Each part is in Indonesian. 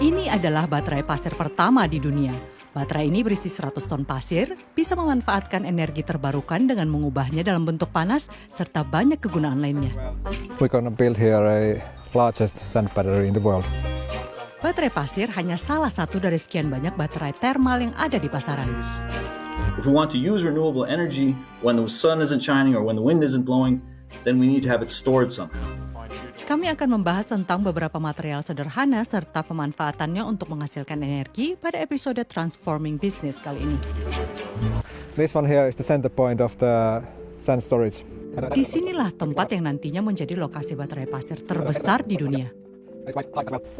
Ini adalah baterai pasir pertama di dunia. Baterai ini berisi 100 ton pasir, bisa memanfaatkan energi terbarukan dengan mengubahnya dalam bentuk panas, serta banyak kegunaan lainnya. We're gonna build here a largest sand battery in the world. Baterai pasir hanya salah satu dari sekian banyak baterai termal yang ada di pasaran. If we want to use renewable energy when the sun isn't shining or when the wind isn't blowing, then we need to have it stored somehow. Kami akan membahas tentang beberapa material sederhana serta pemanfaatannya untuk menghasilkan energi pada episode Transforming Business kali ini. This one here is the center point of the sand storage. Disinilah tempat yang nantinya menjadi lokasi baterai pasir terbesar di dunia.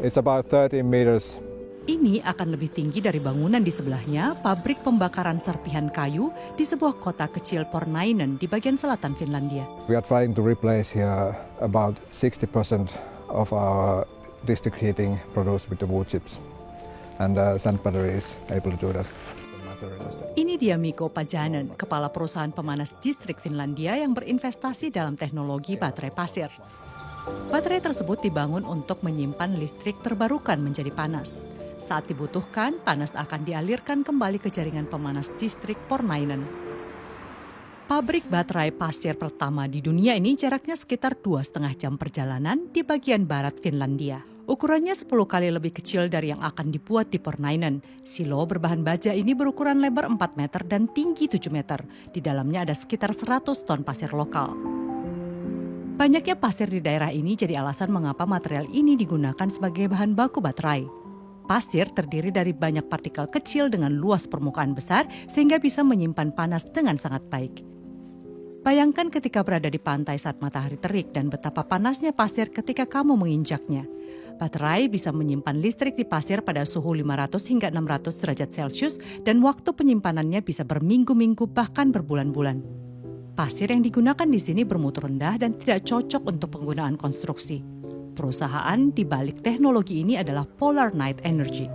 It's about 30 meters. Ini akan lebih tinggi dari bangunan di sebelahnya, pabrik pembakaran serpihan kayu di sebuah kota kecil Pornainen di bagian selatan Finlandia. We are trying to replace here about 60% of our district heating produced with the wood chips. And the sand battery is able to do that. Ini dia Mikko Pajanen, kepala perusahaan pemanas distrik Finlandia yang berinvestasi dalam teknologi baterai pasir. Baterai tersebut dibangun untuk menyimpan listrik terbarukan menjadi panas. Saat dibutuhkan, panas akan dialirkan kembali ke jaringan pemanas distrik Pornainen. Pabrik baterai pasir pertama di dunia ini jaraknya sekitar 2,5 jam perjalanan di bagian barat Finlandia. Ukurannya 10 kali lebih kecil dari yang akan dibuat di Pornainen. Silo berbahan baja ini berukuran lebar 4 meter dan tinggi 7 meter. Di dalamnya ada sekitar 100 ton pasir lokal. Banyaknya pasir di daerah ini jadi alasan mengapa material ini digunakan sebagai bahan baku baterai. Pasir terdiri dari banyak partikel kecil dengan luas permukaan besar sehingga bisa menyimpan panas dengan sangat baik. Bayangkan ketika berada di pantai saat matahari terik dan betapa panasnya pasir ketika kamu menginjaknya. Baterai bisa menyimpan listrik di pasir pada suhu 500 hingga 600 derajat Celcius dan waktu penyimpanannya bisa berminggu-minggu bahkan berbulan-bulan. Pasir yang digunakan di sini bermutu rendah dan tidak cocok untuk penggunaan konstruksi. Perusahaan di balik teknologi ini adalah Polar Night Energy.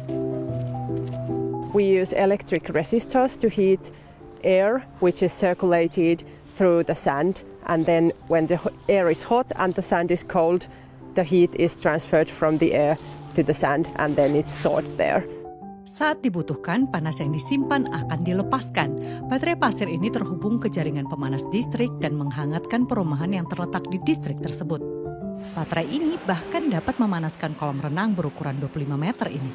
We use electric resistors to heat air which is circulated through the sand, and then when the air is hot and the sand is cold, the heat is transferred from the air to the sand and then it's stored there. Saat dibutuhkan, panas yang disimpan akan dilepaskan. Baterai pasir ini terhubung ke jaringan pemanas distrik dan menghangatkan perumahan yang terletak di distrik tersebut. Baterai ini bahkan dapat memanaskan kolam renang berukuran 25 meter ini.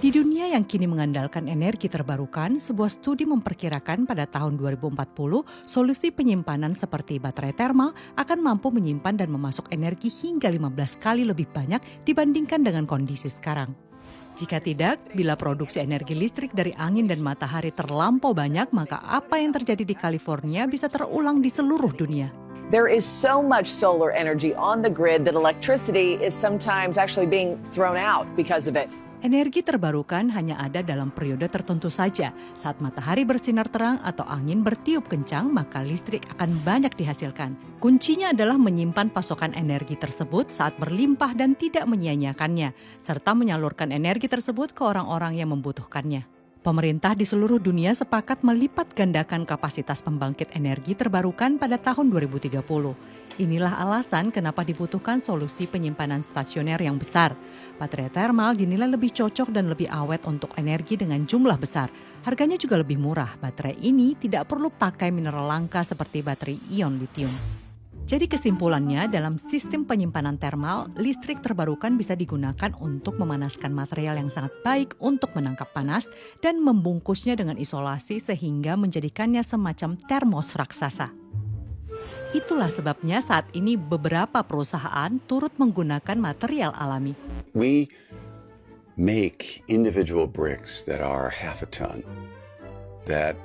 Di dunia yang kini mengandalkan energi terbarukan, sebuah studi memperkirakan pada tahun 2040, solusi penyimpanan seperti baterai termal akan mampu menyimpan dan memasok energi hingga 15 kali lebih banyak dibandingkan dengan kondisi sekarang. Jika tidak, bila produksi energi listrik dari angin dan matahari terlampau banyak, maka apa yang terjadi di California bisa terulang di seluruh dunia. There is so much solar energy on the grid that electricity is sometimes actually being thrown out because of it. Energi terbarukan hanya ada dalam periode tertentu saja. Saat matahari bersinar terang atau angin bertiup kencang, maka listrik akan banyak dihasilkan. Kuncinya adalah menyimpan pasokan energi tersebut saat berlimpah dan tidak menyia-nyiakannya, serta menyalurkan energi tersebut ke orang-orang yang membutuhkannya. Pemerintah di seluruh dunia sepakat melipat gandakan kapasitas pembangkit energi terbarukan pada tahun 2030. Inilah alasan kenapa dibutuhkan solusi penyimpanan stasioner yang besar. Baterai termal dinilai lebih cocok dan lebih awet untuk energi dengan jumlah besar. Harganya juga lebih murah. Baterai ini tidak perlu pakai mineral langka seperti baterai ion litium. Jadi kesimpulannya, dalam sistem penyimpanan termal, listrik terbarukan bisa digunakan untuk memanaskan material yang sangat baik untuk menangkap panas dan membungkusnya dengan isolasi sehingga menjadikannya semacam termos raksasa. Itulah sebabnya saat ini beberapa perusahaan turut menggunakan material alami. We make individual bricks that are half a ton, that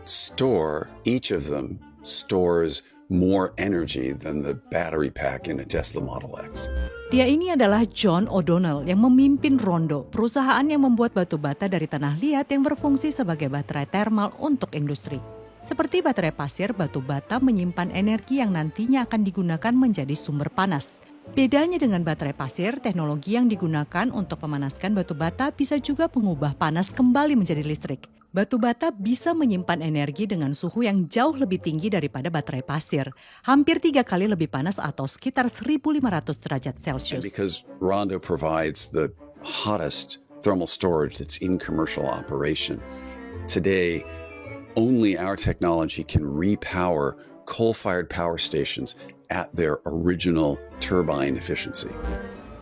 each of them stores more energy than the battery pack in a Tesla Model X. Dia ini adalah John O'Donnell yang memimpin Rondo, perusahaan yang membuat batu bata dari tanah liat yang berfungsi sebagai baterai termal untuk industri. Seperti baterai pasir, batu bata menyimpan energi yang nantinya akan digunakan menjadi sumber panas. Bedanya dengan baterai pasir, teknologi yang digunakan untuk memanaskan batu bata bisa juga mengubah panas kembali menjadi listrik. Batu bata bisa menyimpan energi dengan suhu yang jauh lebih tinggi daripada baterai pasir, hampir 3 kali lebih panas atau sekitar 1.500 derajat Celcius. And because Rondo provides the hottest thermal storage that's in commercial operation. Today, only our technology can repower coal-fired power stations at their original turbine efficiency.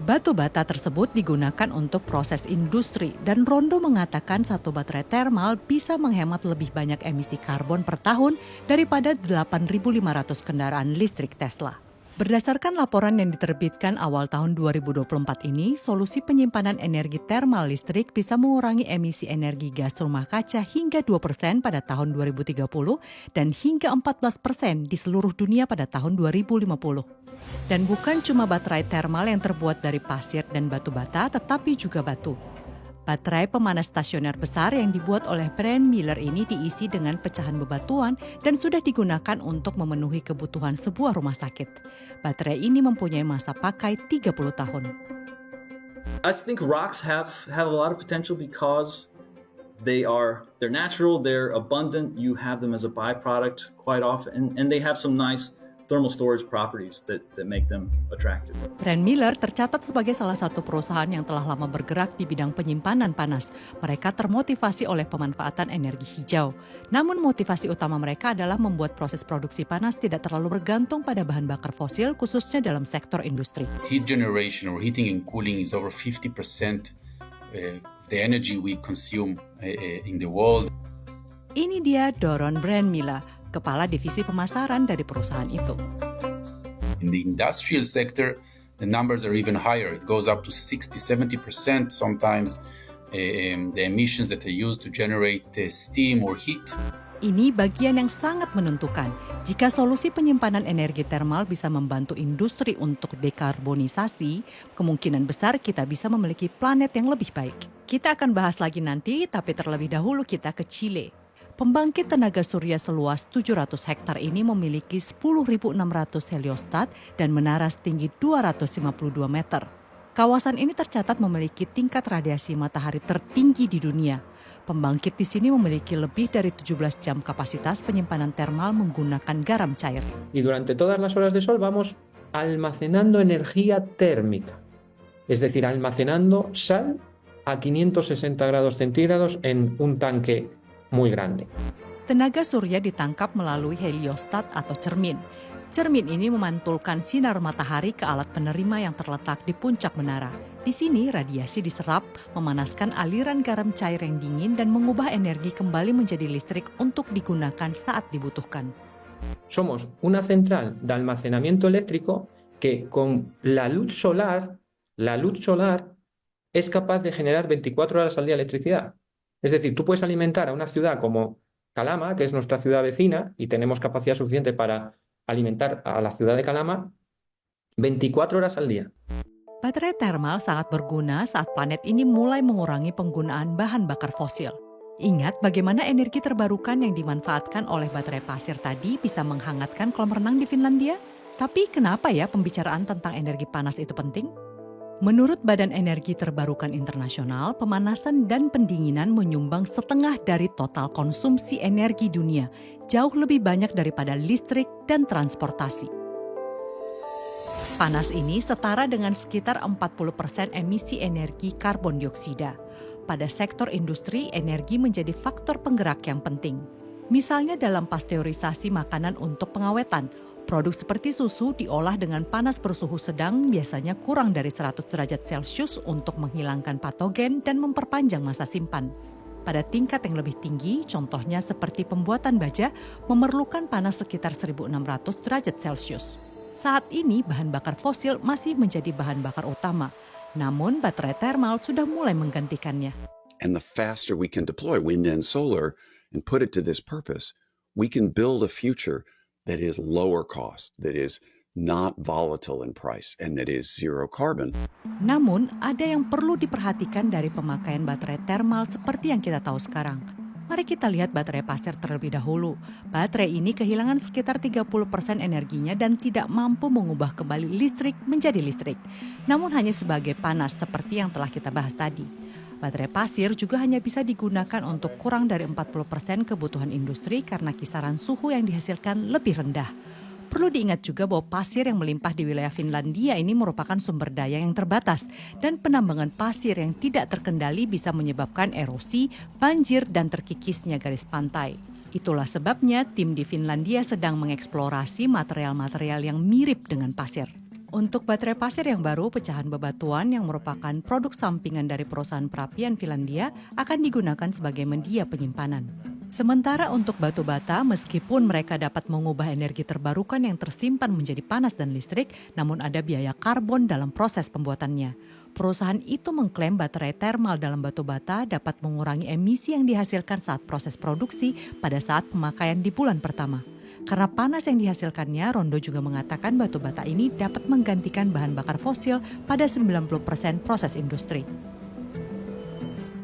Batu bata tersebut digunakan untuk proses industri dan Rondo mengatakan satu baterai thermal bisa menghemat lebih banyak emisi karbon per tahun daripada 8.500 kendaraan listrik Tesla. Berdasarkan laporan yang diterbitkan awal tahun 2024 ini, solusi penyimpanan energi thermal listrik bisa mengurangi emisi energi gas rumah kaca hingga 2% pada tahun 2030 dan hingga 14% di seluruh dunia pada tahun 2050. Dan bukan cuma baterai thermal yang terbuat dari pasir dan batu bata, tetapi juga batu. Baterai pemanas stasioner besar yang dibuat oleh Brand Miller ini diisi dengan pecahan bebatuan dan sudah digunakan untuk memenuhi kebutuhan sebuah rumah sakit. Baterai ini mempunyai masa pakai 30 tahun. I think rocks have a lot of potential because they're natural, they're abundant. You have them as a byproduct quite often, and they have some nice thermal storage properties that make them attractive. Brand Miller tercatat sebagai salah satu perusahaan yang telah lama bergerak di bidang penyimpanan panas. Mereka termotivasi oleh pemanfaatan energi hijau. Namun motivasi utama mereka adalah membuat proses produksi panas tidak terlalu bergantung pada bahan bakar fosil, khususnya dalam sektor industri. Heat generation or heating and cooling is over 50% the energy we consume in the world. Ini dia Doron Brand Miller, kepala divisi pemasaran dari perusahaan itu. In the industrial sector, the numbers are even higher. It goes up to 60-70% sometimes the emissions that are used to generate steam or heat. Ini bagian yang sangat menentukan. Jika solusi penyimpanan energi thermal bisa membantu industri untuk dekarbonisasi, kemungkinan besar kita bisa memiliki planet yang lebih baik. Kita akan bahas lagi nanti, tapi terlebih dahulu kita ke Chile. Pembangkit tenaga surya seluas 700 hektar ini memiliki 10.600 heliostat dan menara setinggi 252 meter. Kawasan ini tercatat memiliki tingkat radiasi matahari tertinggi di dunia. Pembangkit di sini memiliki lebih dari 17 jam kapasitas penyimpanan termal menggunakan garam cair. Y durante todas las horas de sol vamos almacenando energía térmica, es decir, almacenando sal a 560 grados centígrados en un tanque muy grande. Tenaga surya ditangkap melalui heliostat atau cermin. Cermin ini memantulkan sinar matahari ke alat penerima yang terletak di puncak menara. Di sini radiasi diserap, memanaskan aliran garam cair yang dingin dan mengubah energi kembali menjadi listrik untuk digunakan saat dibutuhkan. Somos una central de almacenamiento eléctrico que con la luz solar es capaz de generar 24 horas al día electricidad. Es decir, tú puedes alimentar a una ciudad como Calama, que es nuestra ciudad vecina, y tenemos capacidad suficiente para alimentar a la ciudad de Calama 24 horas al día. Baterai thermal sangat berguna saat planet ini mulai mengurangi penggunaan bahan bakar fosil. Ingat bagaimana energi terbarukan yang dimanfaatkan oleh baterai pasir tadi bisa menghangatkan kolam renang di Finlandia? Tapi kenapa ya pembicaraan tentang energi panas itu penting? Menurut Badan Energi Terbarukan Internasional, pemanasan dan pendinginan menyumbang setengah dari total konsumsi energi dunia, jauh lebih banyak daripada listrik dan transportasi. Panas ini setara dengan sekitar 40% emisi energi karbon dioksida. Pada sektor industri, energi menjadi faktor penggerak yang penting. Misalnya dalam pasteurisasi makanan untuk pengawetan, produk seperti susu diolah dengan panas bersuhu sedang biasanya kurang dari 100 derajat Celcius untuk menghilangkan patogen dan memperpanjang masa simpan. Pada tingkat yang lebih tinggi, contohnya seperti pembuatan baja, memerlukan panas sekitar 1.600 derajat Celcius. Saat ini bahan bakar fosil masih menjadi bahan bakar utama, namun baterai thermal sudah mulai menggantikannya. And the faster we can deploy wind and solar and put it to this purpose, we can build a future that is lower cost, that is not volatile in price, and that is zero carbon. Namun, ada yang perlu diperhatikan dari pemakaian baterai thermal seperti yang kita tahu sekarang. Mari kita lihat baterai pasir terlebih dahulu. Baterai ini kehilangan sekitar 30% energinya dan tidak mampu mengubah kembali listrik menjadi listrik. Namun hanya sebagai panas seperti yang telah kita bahas tadi. Baterai pasir juga hanya bisa digunakan untuk kurang dari 40% kebutuhan industri karena kisaran suhu yang dihasilkan lebih rendah. Perlu diingat juga bahwa pasir yang melimpah di wilayah Finlandia ini merupakan sumber daya yang terbatas dan penambangan pasir yang tidak terkendali bisa menyebabkan erosi, banjir, dan terkikisnya garis pantai. Itulah sebabnya tim di Finlandia sedang mengeksplorasi material-material yang mirip dengan pasir. Untuk baterai pasir yang baru, pecahan bebatuan yang merupakan produk sampingan dari perusahaan perapian Finlandia akan digunakan sebagai media penyimpanan. Sementara untuk batu bata, meskipun mereka dapat mengubah energi terbarukan yang tersimpan menjadi panas dan listrik, namun ada biaya karbon dalam proses pembuatannya. Perusahaan itu mengklaim baterai termal dalam batu bata dapat mengurangi emisi yang dihasilkan saat proses produksi pada saat pemakaian di bulan pertama. Karena panas yang dihasilkannya, Rondo juga mengatakan batu bata ini dapat menggantikan bahan bakar fosil pada 90% proses industri.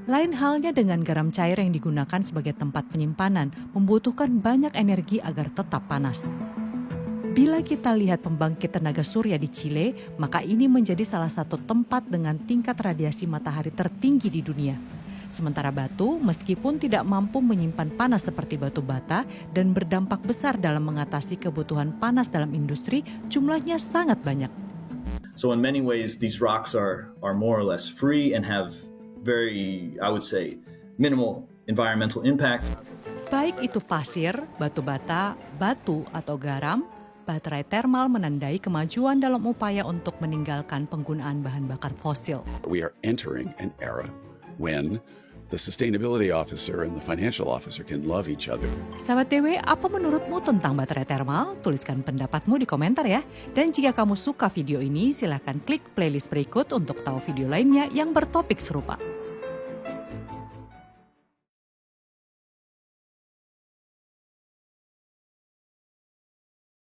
Lain halnya dengan garam cair yang digunakan sebagai tempat penyimpanan, membutuhkan banyak energi agar tetap panas. Bila kita lihat pembangkit tenaga surya di Chile, maka ini menjadi salah satu tempat dengan tingkat radiasi matahari tertinggi di dunia. Sementara batu, meskipun tidak mampu menyimpan panas seperti batu bata dan berdampak besar dalam mengatasi kebutuhan panas dalam industri, jumlahnya sangat banyak. So in many ways, these rocks are more or less free and have very, I would say, minimal environmental impact. Baik itu pasir, batu bata, batu atau garam, baterai termal menandai kemajuan dalam upaya untuk meninggalkan penggunaan bahan bakar fosil. We are entering an era when the sustainability officer and the financial officer can love each other. Sahabat DW, apa menurutmu tentang baterai termal? Tuliskan pendapatmu di komentar ya. Dan jika kamu suka video ini, silakan klik playlist berikut untuk tahu video lainnya yang bertopik serupa.